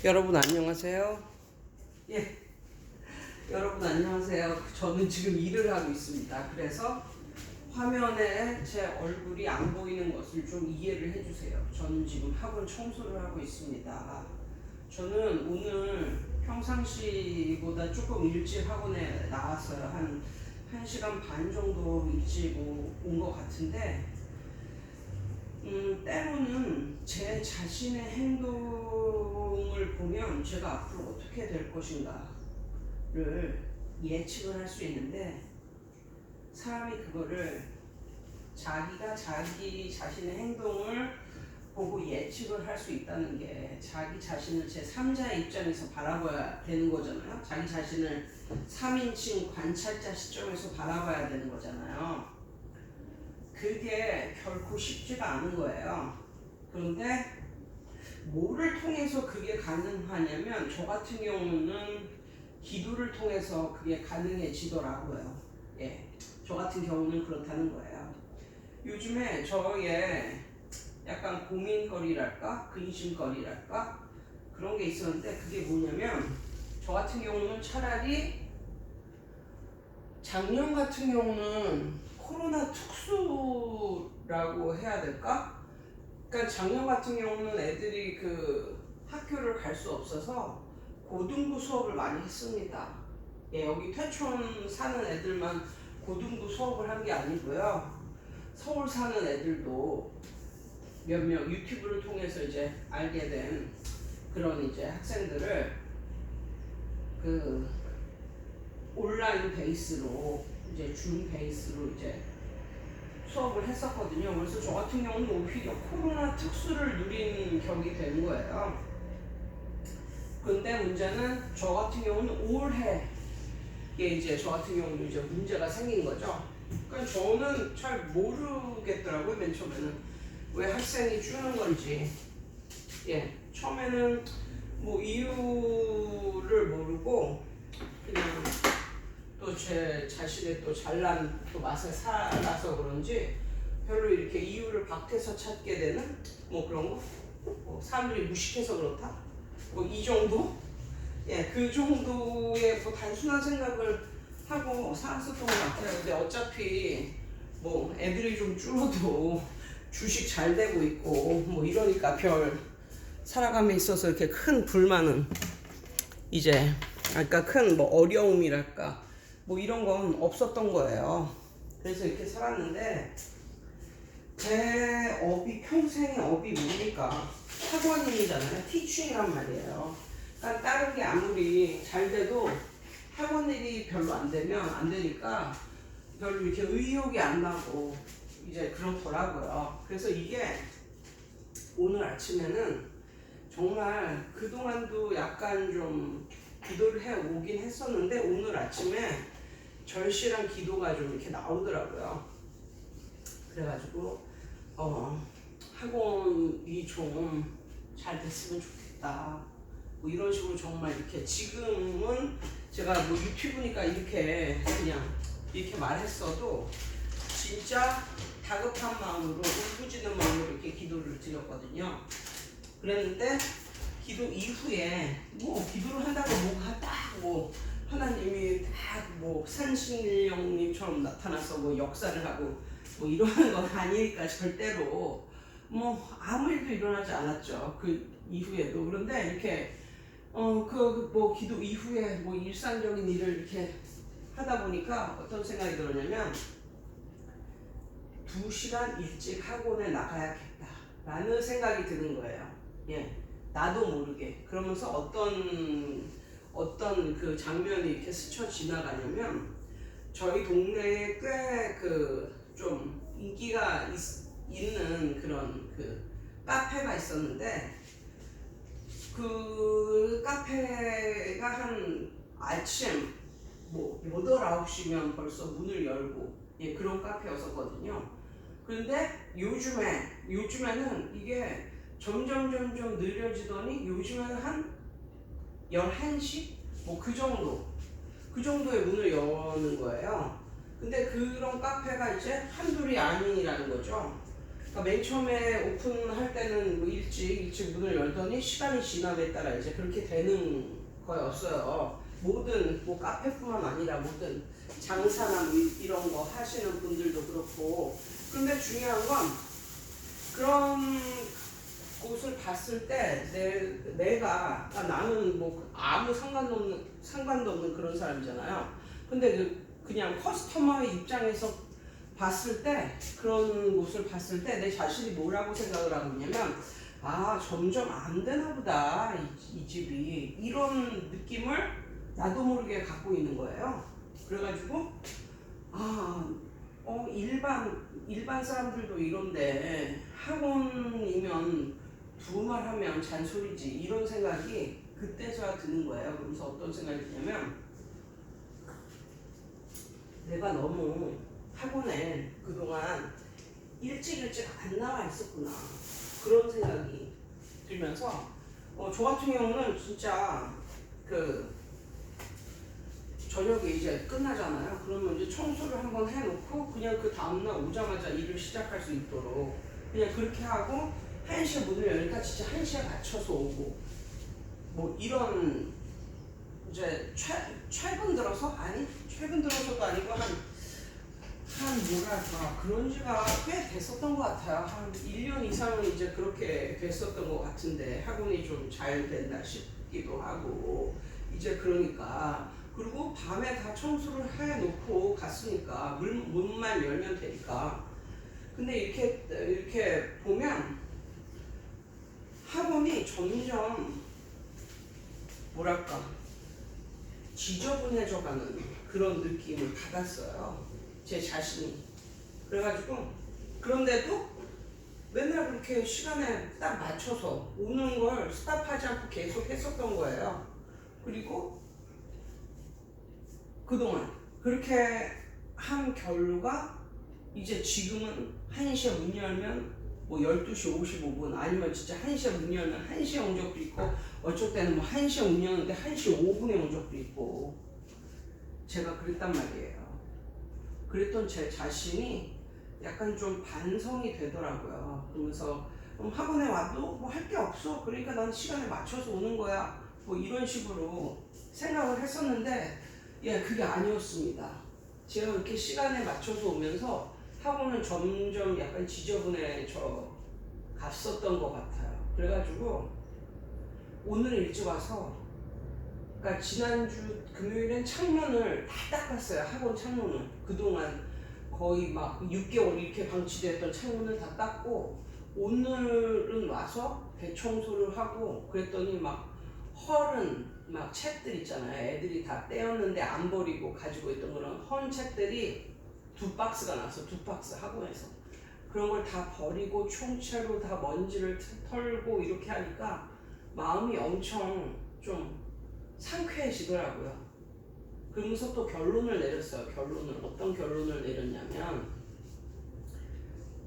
여러분 안녕하세요. 예, 여러분 안녕하세요. 저는 지금 일을 하고 있습니다. 그래서 화면에 제 얼굴이 안 보이는 것을 좀 이해를 해주세요. 저는 지금 학원 청소를 하고 있습니다. 저는 오늘 평상시보다 조금 일찍 학원에 나왔어요. 한 1시간 반 정도 일찍 온 것 같은데 때로는 제 자신의 행동을 보면 제가 앞으로 어떻게 될 것인가를 예측을 할 수 있는데, 사람이 그거를 자기가 자기 자신의 행동을 보고 예측을 할 수 있다는 게 자기 자신을 제3자의 입장에서 바라봐야 되는 거잖아요. 자기 자신을 3인칭 관찰자 시점에서 바라봐야 되는 거잖아요. 그게 결코 쉽지가 않은 거예요. 그런데 뭐를 통해서 그게 가능하냐면, 저 같은 경우는 기도를 통해서 그게 가능해지더라고요. 예, 저 같은 경우는 그렇다는 거예요. 요즘에 저의 약간 고민거리랄까, 근심거리랄까, 그런 게 있었는데, 그게 뭐냐면, 저 같은 경우는 차라리 작년 같은 경우는 코로나 특수라고 해야 될까? 그러니까 작년 같은 경우는 애들이 그 학교를 갈 수 없어서 고등부 수업을 많이 했습니다. 예, 여기 퇴촌 사는 애들만 고등부 수업을 한 게 아니고요. 서울 사는 애들도 몇 명 유튜브를 통해서 이제 알게 된 그런 이제 학생들을 그 온라인 베이스로 이제 줌 베이스로 이제 수업을 했었거든요. 그래서 저 같은 경우는 오히려 코로나 특수를 누린 격이 된 거예요. 그런데 문제는 저 같은 경우는 올해 이제 저 같은 경우는 이제 문제가 생긴 거죠. 그러니까 저는 잘 모르겠더라고요. 맨 처음에는 왜 학생이 주는 건지. 예, 처음에는 뭐 이유를 모르고 그냥 또 제 자신의 또 잘난 또 맛에 살아서 그런지 별로 이렇게 이유를 밖에서 찾게 되는 뭐 그런 거, 뭐 사람들이 무식해서 그렇다, 뭐 이 정도, 예, 그 정도의 뭐 단순한 생각을 하고 살았었던 것 같아요. 근데 어차피 뭐 애들이 좀 줄어도 주식 잘 되고 있고 뭐 이러니까 별 살아감에 있어서 이렇게 큰 불만은 이제, 아까 큰 뭐 어려움이랄까 뭐 이런 건 없었던 거예요. 그래서 이렇게 살았는데, 제 업이 평생의 업이 뭡니까? 학원인이잖아요. 티칭이란 말이에요. 그러니까 다른 게 아무리 잘 돼도 학원 일이 별로 안 되면 안 되니까 별로 이렇게 의욕이 안 나고 이제 그렇더라고요. 그래서 이게 오늘 아침에는 정말 그동안도 약간 좀 기도를 해 오긴 했었는데, 오늘 아침에 절실한 기도가 좀 이렇게 나오더라고요. 그래가지고 학원이 좀 잘 됐으면 좋겠다, 뭐 이런 식으로 정말 이렇게, 지금은 제가 뭐 유튜브니까 이렇게 그냥 이렇게 말했어도 진짜 다급한 마음으로, 울부짖는 마음으로 이렇게 기도를 드렸거든요. 그랬는데 기도 이후에 뭐 기도를 한다고 뭐가 딱 뭐 하나님이 딱 뭐 산신령님처럼 나타나서 뭐 역사를 하고 뭐 이러는 건 아니니까 절대로 뭐 아무 일도 일어나지 않았죠. 그 이후에도. 그런데 이렇게 그 뭐 기도 이후에 뭐 일상적인 일을 이렇게 하다 보니까 어떤 생각이 들었냐면, 2시간 일찍 학원에 나가야겠다 라는 생각이 드는 거예요. 예, 나도 모르게. 그러면서 어떤 그 장면이 이렇게 스쳐 지나가냐면, 저희 동네에 꽤 그 좀 인기가 있는 그런 그 카페가 있었는데, 그 카페가 한 아침 뭐 8, 9시면 벌써 문을 열고, 예, 그런 카페였었거든요. 그런데 요즘에는 이게 점점 느려지더니 요즘에는 한 11시? 뭐 그 정도의 문을 여는 거예요. 근데 그런 카페가 이제 한둘이 아니라는 거죠. 그러니까 맨 처음에 오픈할 때는 뭐 일찍 문을 열더니 시간이 지남에 따라 이제 그렇게 되는 거였어요. 모든 뭐 카페뿐만 아니라 모든 장사나 뭐 이런 거 하시는 분들도 그렇고. 그런데 중요한 건 그런 곳을 봤을 때 내가 나는 뭐 아무 상관도 없는 그런 사람이잖아요. 근데 그냥 커스터머의 입장에서 봤을 때 그런 곳을 봤을 때 내 자신이 뭐라고 생각을 하고 있냐면 아 점점 안 되나 보다 이 집이 이런 느낌을 나도 모르게 갖고 있는 거예요. 그래가지고 일반 사람들도 이런데 학원이면 두말 하면 잔소리지 이런 생각이 그때서야 드는 거예요. 그러면서 어떤 생각이 드냐면 내가 너무 학원에 그동안 일찍 안 나와 있었구나 그런 생각이 들면서 저 같은 경우는 진짜 그 저녁에 이제 끝나잖아요. 그러면 이제 청소를 한번 해놓고 그냥 그 다음날 오자마자 일을 시작할 수 있도록 그냥 그렇게 하고 1시에 문을 열니까 진짜 1시에 맞춰서 오고 뭐 이런 이제 최근 들어서도 아니고 한 뭐랄까 그런 지가 꽤 됐었던 것 같아요. 한 1년 이상은 이제 그렇게 됐었던 것 같은데 학원이 좀 잘 됐나 싶기도 하고 이제 그러니까 그리고 밤에 다 청소를 해놓고 갔으니까 문만 열면 되니까. 근데 이렇게 보면 학원이 점점 뭐랄까 지저분해져가는 그런 느낌을 받았어요. 제 자신이. 그래가지고 그런데도 맨날 그렇게 시간에 딱 맞춰서 오는 걸 스탑하지 않고 계속 했었던 거예요. 그리고 그동안 그렇게 한 결과 이제 지금은 1시에 문 열면 뭐 12시 55분 아니면 진짜 1시에 문 열면 1시에 온 적도 있고 어쩔 때는 뭐 1시에 문 여는데 1시 5분에 온 적도 있고 제가 그랬단 말이에요. 그랬던 제 자신이 약간 좀 반성이 되더라고요. 그러면서 학원에 와도 뭐 할 게 없어. 그러니까 난 시간에 맞춰서 오는 거야. 뭐 이런 식으로 생각을 했었는데 그게 아니었습니다. 제가 이렇게 시간에 맞춰서 오면서 학원은 점점 약간 지저분해져 갔었던 것 같아요. 그래가지고 오늘 일찍 와서 그러니까 지난주 금요일엔 창문을 다 닦았어요. 학원 창문을. 그동안 거의 막 6개월 이렇게 방치됐던 창문을 다 닦고 오늘은 와서 대청소를 하고 그랬더니 막 헐은 막 책들 있잖아요. 애들이 다 떼었는데 안 버리고 가지고 있던 그런 헌 책들이 2박스가 나서 2박스 학원에서 그런 걸 다 버리고 총체로 다 먼지를 털고 이렇게 하니까 마음이 엄청 좀 상쾌해지더라고요. 그러면서 또 결론을 내렸어요. 어떤 결론을 내렸냐면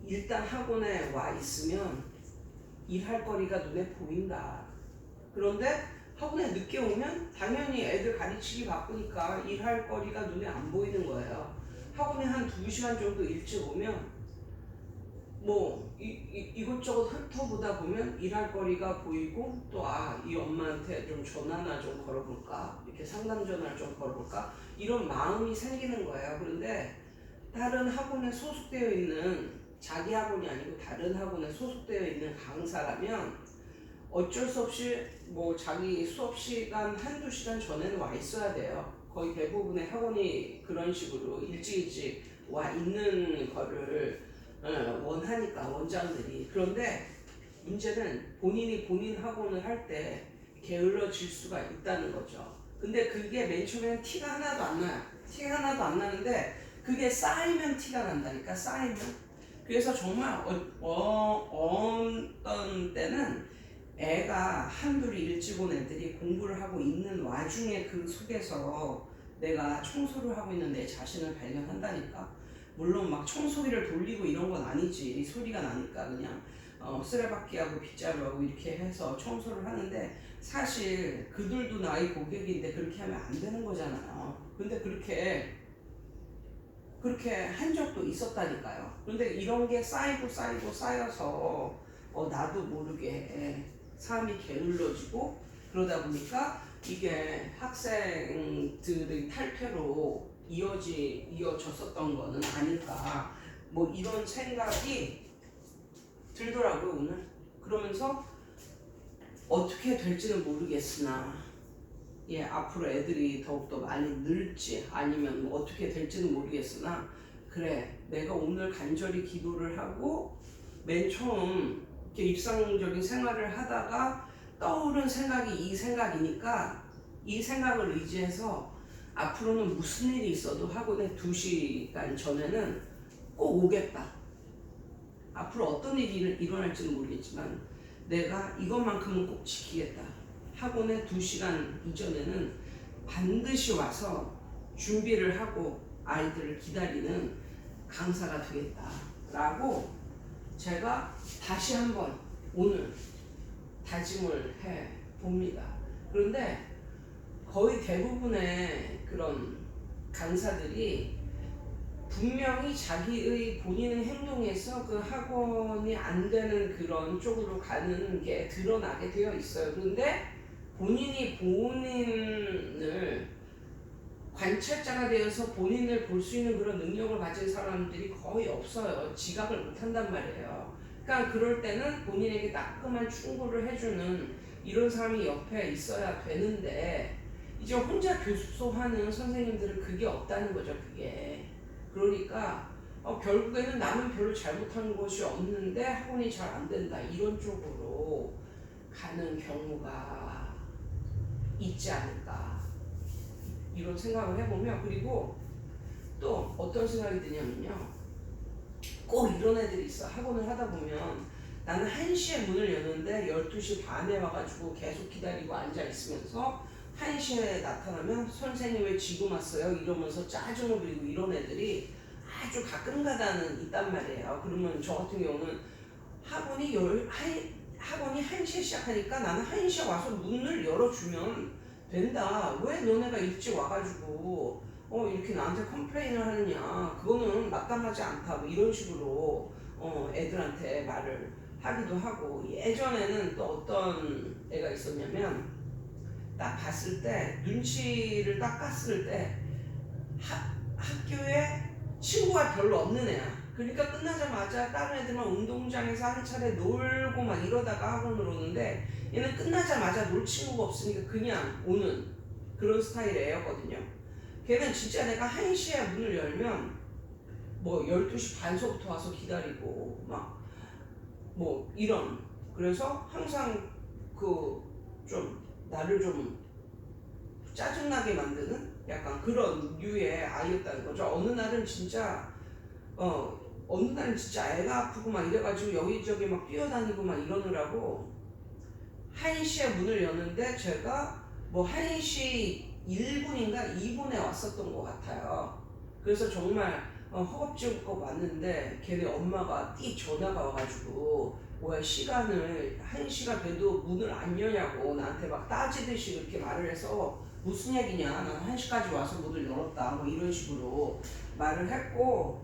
일단 학원에 와 있으면 일할 거리가 눈에 보인다. 그런데 학원에 늦게 오면 당연히 애들 가르치기 바쁘니까 일할 거리가 눈에 안 보이는 거예요. 학원에 한 2시간 정도 일찍 오면 뭐 이것저것 훑어보다 보면 일할 거리가 보이고 또 이 엄마한테 좀 전화나 좀 걸어볼까 이렇게 상담 전화를 좀 걸어볼까 이런 마음이 생기는 거예요. 그런데 다른 학원에 소속되어 있는 자기 학원이 아니고 다른 학원에 소속되어 있는 강사라면 어쩔 수 없이 뭐 자기 수업 시간 한두 시간 전에는 와 있어야 돼요. 거의 대부분의 학원이 그런 식으로 일찍 와 있는 거를 원하니까 원장들이. 그런데 문제는 본인이 본인 학원을 할 때 게을러질 수가 있다는 거죠. 근데 그게 맨 처음에는 티가 하나도 안 나요. 티가 하나도 안 나는데 그게 쌓이면 티가 난다니까. 쌓이면. 그래서 정말 어떤 때는 애가 한둘이 일찍 온 애들이 공부를 하고 있는 와중에 그 속에서 내가 청소를 하고 있는 내 자신을 발견한다니까. 물론 막 청소기를 돌리고 이런 건 아니지. 소리가 나니까 그냥 쓰레받기하고 빗자루하고 이렇게 해서 청소를 하는데 사실 그들도 나의 고객인데 그렇게 하면 안 되는 거잖아요. 근데 그렇게 한 적도 있었다니까요. 그런데 이런 게 쌓여서 나도 모르게 삶이 게을러지고 그러다 보니까 이게 학생들의 탈퇴로 이어졌었던 거는 아닐까 뭐 이런 생각이 들더라고요 오늘. 그러면서 어떻게 될지는 모르겠으나 앞으로 애들이 더욱더 많이 늘지 아니면 뭐 어떻게 될지는 모르겠으나 그래 내가 오늘 간절히 기도를 하고 맨 처음 이렇게 일상적인 생활을 하다가 떠오른 생각이 이 생각이니까 이 생각을 의지해서 앞으로는 무슨 일이 있어도 학원에 2시간 전에는 꼭 오겠다. 앞으로 어떤 일이 일어날지는 모르겠지만 내가 이것만큼은 꼭 지키겠다. 학원에 2시간 이전에는 반드시 와서 준비를 하고 아이들을 기다리는 강사가 되겠다라고 제가 다시 한번 오늘 다짐을 해 봅니다. 그런데 거의 대부분의 그런 강사들이 분명히 자기의 본인의 행동에서 그 학원이 안 되는 그런 쪽으로 가는 게 드러나게 되어 있어요. 그런데 본인이 본인을 관찰자가 되어서 본인을 볼 수 있는 그런 능력을 가진 사람들이 거의 없어요. 지각을 못 한단 말이에요. 그러니까 그럴 때는 본인에게 따끔한 충고를 해주는 이런 사람이 옆에 있어야 되는데 이제 혼자 교수하는 선생님들은 그게 없다는 거죠. 그게. 그러니까 결국에는 나는 별로 잘못한 것이 없는데 학원이 잘 안 된다. 이런 쪽으로 가는 경우가 있지 않을까. 이런 생각을 해보면 그리고 또 어떤 생각이 드냐면요. 꼭 이런 애들이 있어. 학원을 하다 보면 나는 1시에 문을 여는데 12시 반에 와가지고 계속 기다리고 앉아있으면서 1시에 나타나면 선생님 왜 지금 왔어요? 이러면서 짜증을 부리고 이런 애들이 아주 가끔가다는 있단 말이에요. 그러면 저 같은 경우는 학원이 1시에 시작하니까 나는 1시에 와서 문을 열어주면 된다. 왜 너네가 일찍 와가지고 이렇게 나한테 컴플레인을 하느냐. 그거는 마땅하지 않다. 뭐 이런 식으로 애들한테 말을 하기도 하고 예전에는 또 어떤 애가 있었냐면 딱 봤을 때 눈치를 딱 깠을 때 학교에 친구가 별로 없는 애야. 그러니까 끝나자마자 다른 애들만 운동장에서 한 차례 놀고 막 이러다가 학원을 오는데 얘는 끝나자마자 놀 친구가 없으니까 그냥 오는 그런 스타일의 애였거든요. 걔는 진짜 내가 1시에 문을 열면 뭐 12시 반서부터 와서 기다리고 막 뭐 이런 그래서 항상 그 좀 나를 좀 짜증나게 만드는 약간 그런 류의 아이였다는 거죠. 어느 날은 진짜 애가 아프고 막 이래가지고 여기저기 막 뛰어다니고 막 이러느라고 1시에 문을 여는데 제가 뭐 1시 1분인가 2분에 왔었던 것 같아요. 그래서 정말 허겁지겁 왔는데 걔네 엄마가 전화가 와가지고 왜 시간을 1시가 돼도 문을 안 여냐고 나한테 막 따지듯이 그렇게 말을 해서 무슨 얘기냐 난 1시까지 와서 문을 열었다 뭐 이런 식으로 말을 했고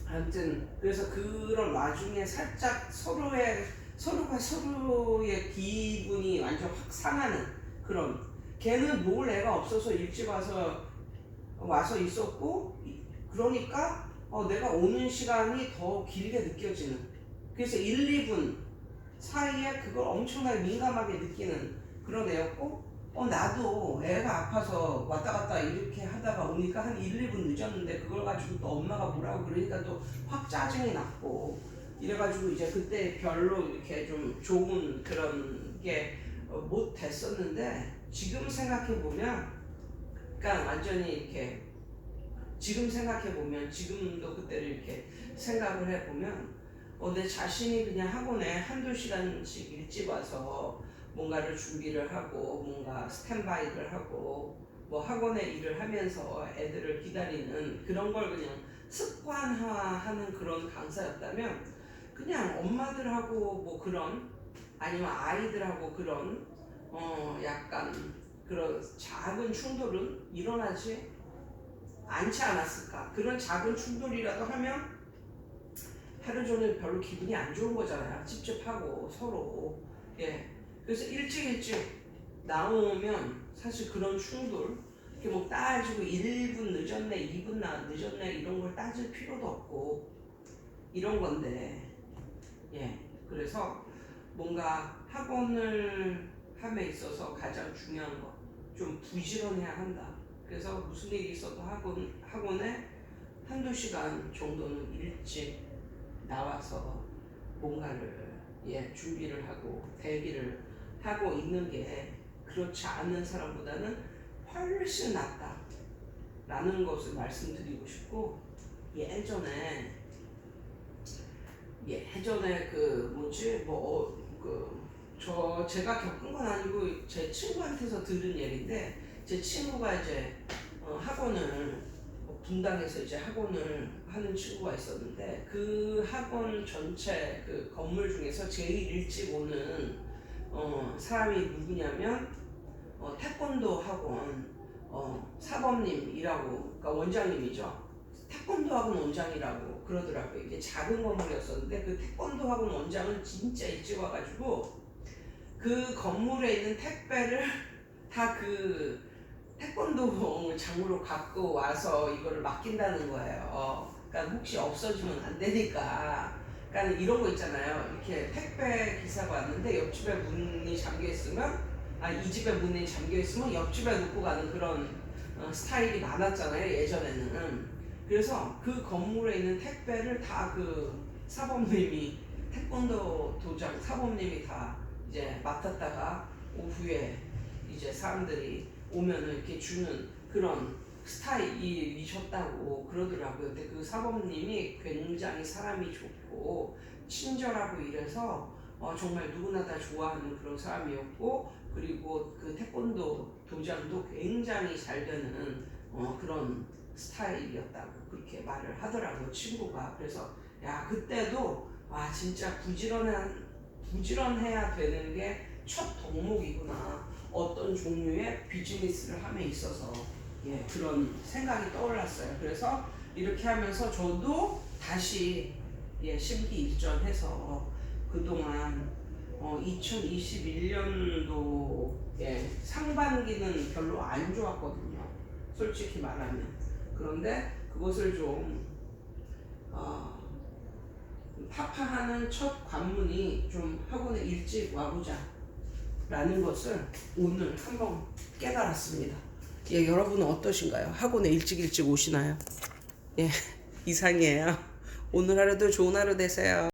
아무튼 그래서 그런 와중에 살짝 서로가 서로의 기분이 완전 확 상하는 그런 걔는 놀 애가 없어서 일찍 와서 있었고 그러니까 내가 오는 시간이 더 길게 느껴지는 그래서 1, 2분 사이에 그걸 엄청나게 민감하게 느끼는 그런 애였고 나도 애가 아파서 왔다 갔다 이렇게 하다가 오니까 한 1, 2분 늦었는데 그걸 가지고 또 엄마가 뭐라고 그러니까 또 확 짜증이 났고 이래가지고 이제 그때 별로 이렇게 좀 좋은 그런 게 못 됐었는데 지금 생각해보면 그러니까 완전히 이렇게 지금 생각해보면 지금도 그때를 이렇게 생각을 해보면 내 자신이 그냥 학원에 1~2시간씩 일찍 와서 뭔가를 준비를 하고 뭔가 스탠바이를 하고 뭐 학원의 일을 하면서 애들을 기다리는 그런 걸 그냥 습관화하는 그런 강사였다면 그냥 엄마들하고 뭐 그런 아니면 아이들하고 그런 약간 그런 작은 충돌은 일어나지 않지 않았을까? 그런 작은 충돌이라도 하면 하루 종일 별로 기분이 안 좋은 거잖아요. 찝찝하고 서로. 예. 그래서 일찍 나오면 사실 그런 충돌, 이렇게 뭐 따지고 1분 늦었네, 2분 늦었네 이런 걸 따질 필요도 없고 이런 건데, 예. 그래서 뭔가 학원을 함에 있어서 가장 중요한 거, 좀 부지런해야 한다. 그래서 무슨 일이 있어도 학원에 한두 시간 정도는 일찍 나와서 뭔가를 준비를 하고 대기를 하고 있는 게 그렇지 않은 사람보다는 훨씬 낫다라는 것을 말씀드리고 싶고, 예전에 그 뭐지 제가 겪은 건 아니고 제 친구한테서 들은 얘기인데, 제 친구가 이제 학원을 분당에서 이제 학원을 하는 친구가 있었는데, 그 학원 전체 그 건물 중에서 제일 일찍 오는 사람이 누구냐면 태권도 학원 사범님이라고, 그러니까 원장님이죠. 태권도 학원 원장이라고 그러더라고요. 이게 작은 건물이었었는데 그 태권도 학원 원장은 진짜 일찍 와가지고 그 건물에 있는 택배를 다 그 태권도 장으로 갖고 와서 이거를 맡긴다는 거예요. 그러니까 혹시 없어지면 안 되니까. 그러니까 이런 거 있잖아요. 이렇게 택배 기사가 왔는데 옆집에 문이 잠겨 있으면, 이 집에 문이 잠겨 있으면 옆집에 놓고 가는 그런 스타일이 많았잖아요, 예전에는. 그래서 그 건물에 있는 택배를 다 그 사범님이, 태권도 도장 사범님이 다 이제 맡았다가 오후에 이제 사람들이 오면은 이렇게 주는 그런 스타일이셨다고 그러더라고요. 근데 그 사범님이 굉장히 사람이 좋고 친절하고 이래서 정말 누구나 다 좋아하는 그런 사람이었고, 그리고 그 태권도 도장도 굉장히 잘 되는 그런 스타일이었다고 그렇게 말을 하더라고요, 친구가. 그래서 야, 그때도 와 진짜 부지런해야 되는 게 첫 덕목이구나. 어떤 종류의 비즈니스를 함에 있어서 그런 생각이 떠올랐어요. 그래서 이렇게 하면서 저도 다시 심기일전해서 그동안 2021년도 상반기는 별로 안 좋았거든요, 솔직히 말하면. 그런데 그것을 좀 타파하는 첫 관문이 좀 학원에 일찍 와보자 라는 것을 오늘 한번 깨달았습니다. 여러분은 어떠신가요? 학원에 일찍 오시나요? 이상이에요. 오늘 하루도 좋은 하루 되세요.